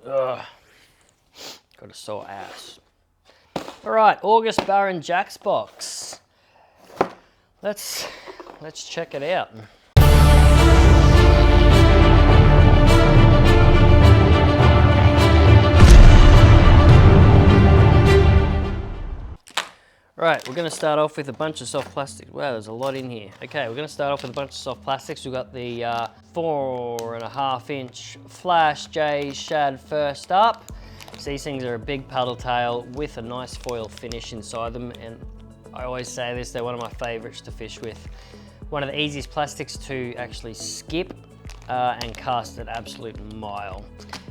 Ugh. Got a sore ass. All right, August Barra Jacks box. Let's check it out. Right, we're going to start off with a bunch of soft plastics. Wow, there's a lot in here. Okay, we're going to start off with a bunch of soft plastics. We've got the 4.5-inch Flash J Shad first up. So these things are a big paddle tail with a nice foil finish inside them, and I always say this, they're one of my favorites to fish with. One of the easiest plastics to actually skip and cast at absolute mile.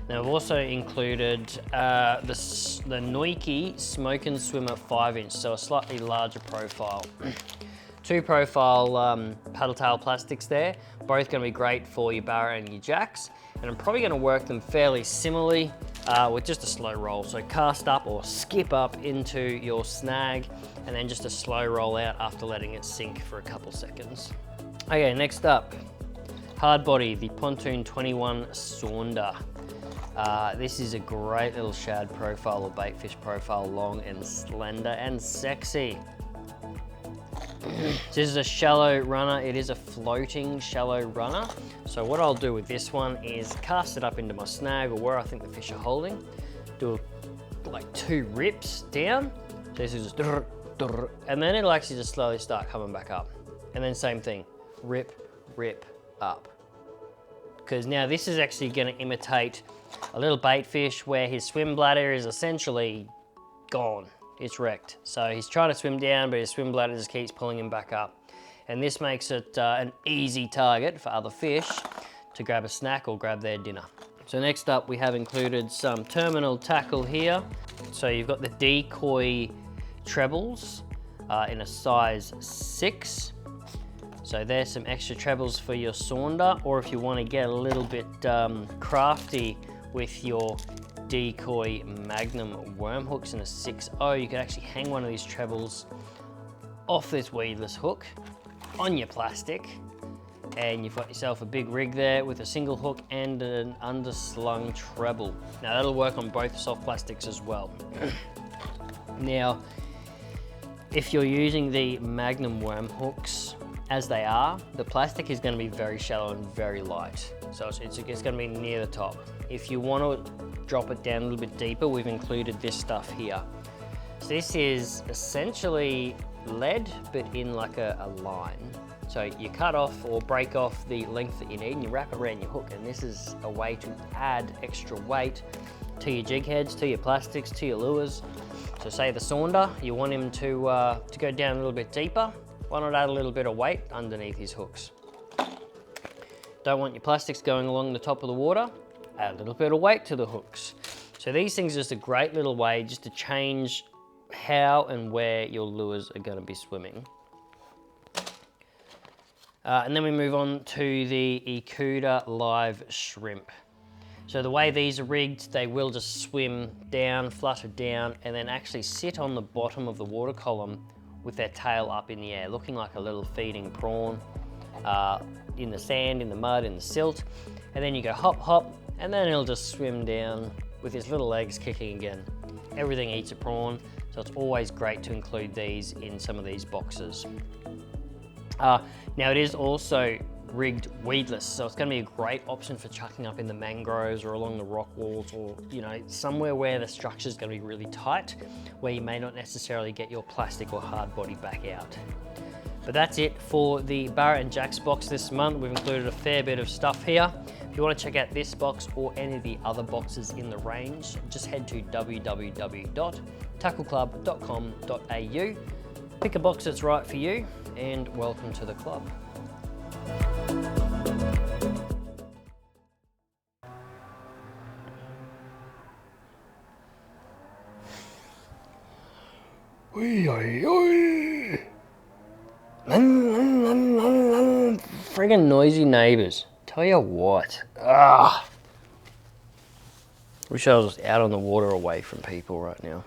Now I've also included the Nike Smoke and Swimmer 5-inch, so a slightly larger profile. Two profile paddle tail plastics there, both going to be great for your barra and your jacks, and I'm probably going to work them fairly similarly with just a slow roll. So cast up or skip up into your snag, and then just a slow roll out after letting it sink for a couple seconds. Okay, next up, hard body, the Pontoon 21 Saunder. This is a great little shad profile or baitfish profile, long and slender and sexy. This is a shallow runner. It is a floating shallow runner. So what I'll do with this one is cast it up into my snag or where I think the fish are holding. Do like 2 rips down. So this is just and then it'll actually just slowly start coming back up. And then same thing, rip, rip, up. Because now this is actually going to imitate a little bait fish where his swim bladder is essentially gone. It's wrecked. So he's trying to swim down, but his swim bladder just keeps pulling him back up. And this makes it an easy target for other fish to grab a snack or grab their dinner. So next up, we have included some terminal tackle here. So you've got the decoy trebles in a size 6. So there's some extra trebles for your saunder, or if you want to get a little bit crafty with your decoy magnum worm hooks in a 6.0, you can actually hang one of these trebles off this weedless hook on your plastic, and you've got yourself a big rig there with a single hook and an underslung treble. Now that'll work on both soft plastics as well. Now, if you're using the magnum worm hooks as they are, the plastic is going to be very shallow and very light. So it's going to be near the top. If you want to drop it down a little bit deeper, we've included this stuff here. So this is essentially lead, but in like a line. So you cut off or break off the length that you need and you wrap it around your hook. And this is a way to add extra weight to your jig heads, to your plastics, to your lures. So say the saunder, you want him to go down a little bit deeper. Why not add a little bit of weight underneath his hooks? Don't want your plastics going along the top of the water, add a little bit of weight to the hooks. So these things are just a great little way just to change how and where your lures are going to be swimming. And then we move on to the Ikuda Live Shrimp. So the way these are rigged, they will just swim down, flutter down, and then actually sit on the bottom of the water column with their tail up in the air, looking like a little feeding prawn in the sand, in the mud, in the silt. And then you go hop, hop, and then he'll just swim down with his little legs kicking again. Everything eats a prawn, so it's always great to include these in some of these boxes. Now it is also rigged weedless, so it's going to be a great option for chucking up in the mangroves or along the rock walls, or somewhere where the structure is going to be really tight, where you may not necessarily get your plastic or hard body back out. But that's it for the Barra Jacks box this month. We've included a fair bit of stuff here. If you want to check out this box or any of the other boxes in the range, just head to www.tackleclub.com.au. Pick a box that's right for you, and welcome to the club. Friggin' noisy neighbours. Tell you what. Wish I was out on the water away from people right now.